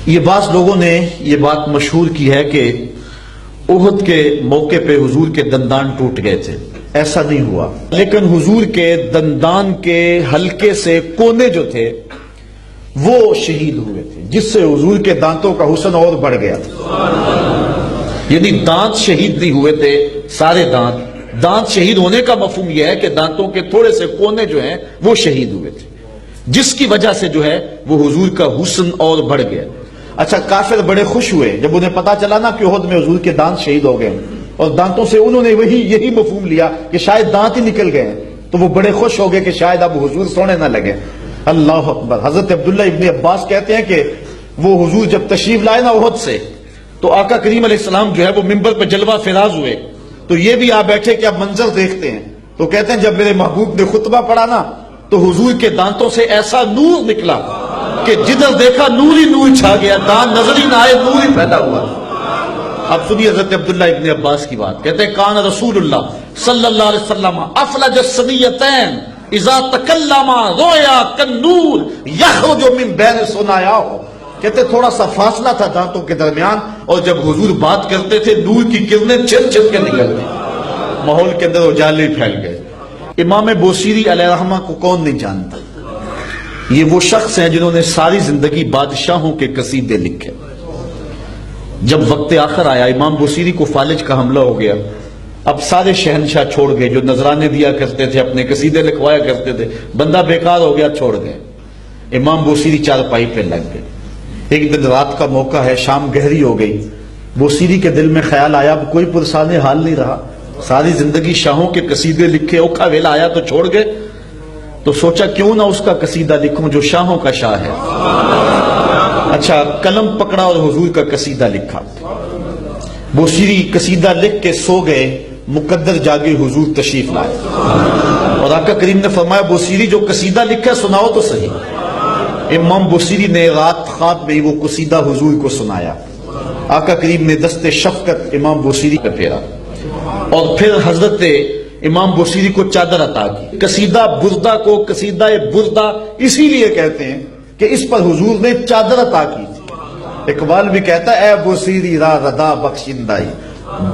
یہ بعض لوگوں نے یہ بات مشہور کی ہے کہ احد کے موقع پہ حضور کے دندان ٹوٹ گئے تھے. ایسا نہیں ہوا، لیکن حضور کے دندان کے حلقے سے کونے جو تھے وہ شہید ہوئے تھے، جس سے حضور کے دانتوں کا حسن اور بڑھ گیا تھا. یعنی دانت شہید نہیں ہوئے تھے، سارے دانت شہید ہونے کا مفہوم یہ ہے کہ دانتوں کے تھوڑے سے کونے جو ہیں وہ شہید ہوئے تھے، جس کی وجہ سے جو ہے وہ حضور کا حسن اور بڑھ گیا. اچھا، کافر بڑے خوش ہوئے جب انہیں پتا چلا نا کہ احد میں حضور کے دانت شہید ہو گئے، اور دانتوں سے انہوں نے یہی مفہوم لیا کہ شاید دانت ہی نکل گئے ہیں، تو وہ بڑے خوش ہو گئے کہ شاید اب حضور سونے نہ لگے. اللہ اکبر. حضرت عبداللہ ابن عباس کہتے ہیں کہ وہ حضور جب تشریف لائے نا احد سے، تو آقا کریم علیہ السلام جو ہے وہ منبر پہ جلوہ فراز ہوئے، تو یہ بھی آ بیٹھے کہ اب منظر دیکھتے ہیں. تو کہتے ہیں جب میرے محبوب نے خطبہ پڑھا نا تو حضور کے دانتوں سے ایسا نور نکلا کہ جدھر دیکھا نور ہی نور چھا گیا، دانت نظر ہی نہ آئے، نور ہی پھیلا ہوا. اب سنیے حضرت عبداللہ ابن عباس کی بات. کہتے ہیں کان رسول اللہ صلی اللہ علیہ وسلم افلج الثنیتین اذا تکلم رویا کالنور یخرج من بین ثنایاہ. کہتے تھوڑا سا فاصلہ تھا دانتوں کے درمیان، اور جب حضور بات کرتے تھے نور کی کرنیں چھن چھن کے نکلتی، ماحول کے اندر اجالے پھیل گئے. امام بوصیری علیہ رحمہ کو کون نہیں جانتا؟ یہ وہ شخص ہیں جنہوں نے ساری زندگی بادشاہوں کے قصیدے لکھے. جب وقت آخر آیا، امام بوصیری کو فالج کا حملہ ہو گیا. اب سارے شہنشاہ چھوڑ گئے، جو نذرانے دیا کرتے تھے، اپنے قصیدے لکھوایا کرتے تھے، بندہ بیکار ہو گیا، چھوڑ گئے. امام بوصیری چارپائی پہ لگ گئے. ایک دن رات کا موقع ہے، شام گہری ہو گئی. بوصیری کے دل میں خیال آیا اب کوئی پرسان حال نہیں رہا، ساری زندگی شاہوں کے قصیدے لکھے، اوکھا ویلا آیا تو چھوڑ گئے. تو سوچا کیوں نہ اس کا قصیدہ لکھوں جو شاہوں کا شاہ ہے. اچھا، قلم پکڑا اور حضور کا قصیدہ لکھا. بوصیری قصیدہ لکھ کے سو گئے، مقدر جاگے حضور تشریف لائے، اور آقا کریم نے فرمایا بوصیری جو قصیدہ لکھا سناؤ تو صحیح. امام بوصیری نے رات خواب میں وہ قصیدہ حضور کو سنایا. آقا کریم نے دست شفقت امام بوصیری کا پھیرا، اور پھر حضرت امام بوصیری کو چادر عطا کی. قصیدہ بردہ کو قصیدہ بردہ اسی لیے کہتے ہیں کہ اس پر حضور نے چادر عطا کی تھی. اقبال بھی کہتا ہے اے بوصیری را ردا بخشندائی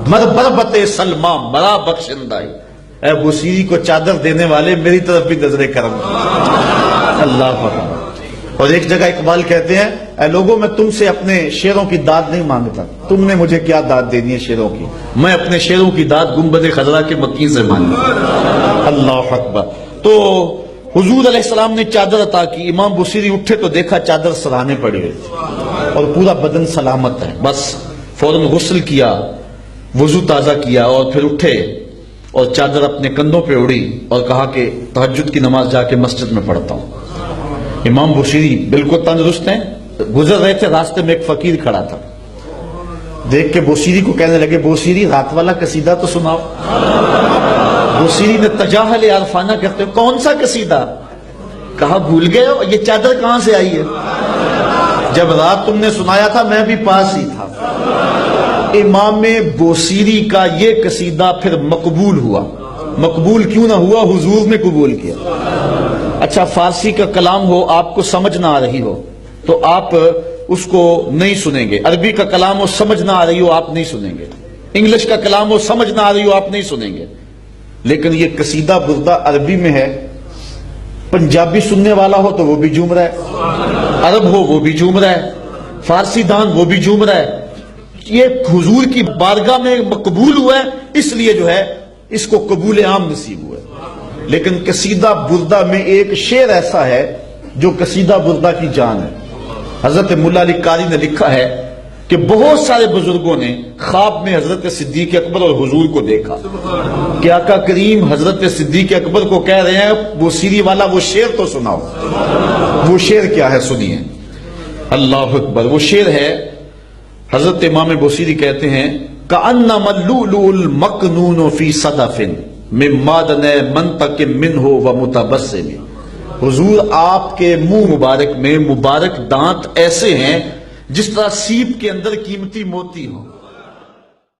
مر بربت سلما مرا بخشندائی. اے بوصیری کو چادر دینے والے میری طرف بھی نظر کرم. اللہ اکبر. اور ایک جگہ اقبال کہتے ہیں اے لوگوں میں تم سے اپنے شعروں کی داد نہیں مانگتا، تم نے مجھے کیا داد دینی ہے شعروں کی، میں اپنے شعروں کی داد گنبد خضرا کے مکی سے مانگتا. اللہ اکبر. تو حضور علیہ السلام نے چادر عطا کی. امام بوصیری اٹھے تو دیکھا چادر سراہنے پڑی ہوئی تھی اور پورا بدن سلامت ہے. بس فوراً غسل کیا، وضو تازہ کیا، اور پھر اٹھے اور چادر اپنے کندھوں پہ اڑی اور کہا کہ تہجد کی نماز جا کے مسجد میں پڑھتا ہوں. امام بوصیری بالکل تندرست ہیں. گزر رہے تھے، راستے میں ایک فقیر کھڑا تھا، دیکھ کے بوصیری کو کہنے لگے بوصیری رات والا قصیدہ تو سناؤ. بوصیری نے تجاہل عارفانہ کرتے کون سا قصیدہ؟ کہا بھول گئے ہو، یہ چادر کہاں سے آئی ہے؟ جب رات تم نے سنایا تھا میں بھی پاس ہی تھا. امام بوصیری کا یہ قصیدہ پھر مقبول ہوا. مقبول کیوں نہ ہوا؟ حضور نے قبول کیا. اچھا، فارسی کا کلام ہو آپ کو سمجھ نہ آ رہی ہو تو آپ اس کو نہیں سنیں گے. عربی کا کلام ہو سمجھ نہ آ رہی ہو آپ نہیں سنیں گے. انگلش کا کلام ہو سمجھ نہ آ رہی ہو آپ نہیں سنیں گے. لیکن یہ قصیدہ بردہ عربی میں ہے، پنجابی سننے والا ہو تو وہ بھی جھوم رہا ہے، عرب ہو وہ بھی جھوم رہا ہے، فارسی دان وہ بھی جھوم رہا ہے. یہ حضور کی بارگاہ میں مقبول ہوا ہے، اس لیے جو ہے اس کو قبول عام نصیب ہوا ہے. لیکن قصیدہ بردہ میں ایک شعر ایسا ہے جو قصیدہ بردہ کی جان ہے. حضرت مولا علی قاری نے لکھا ہے کہ بہت سارے بزرگوں نے خواب میں حضرت صدیق اکبر اور حضور کو دیکھا کہ آقا کریم حضرت صدیق اکبر کو کہہ رہے ہیں بوصیری والا وہ شعر تو سناؤ. وہ شعر کیا ہے سنیے. اللہ اکبر. وہ شعر ہے، حضرت امام بوصیری کہتے ہیں کأنما اللؤلؤ المکنون فی صدف من معدن منطق منہ ومتبسم. حضور آپ کے منہ مبارک میں مبارک دانت ایسے ہیں جس طرح سیپ کے اندر قیمتی موتی ہو.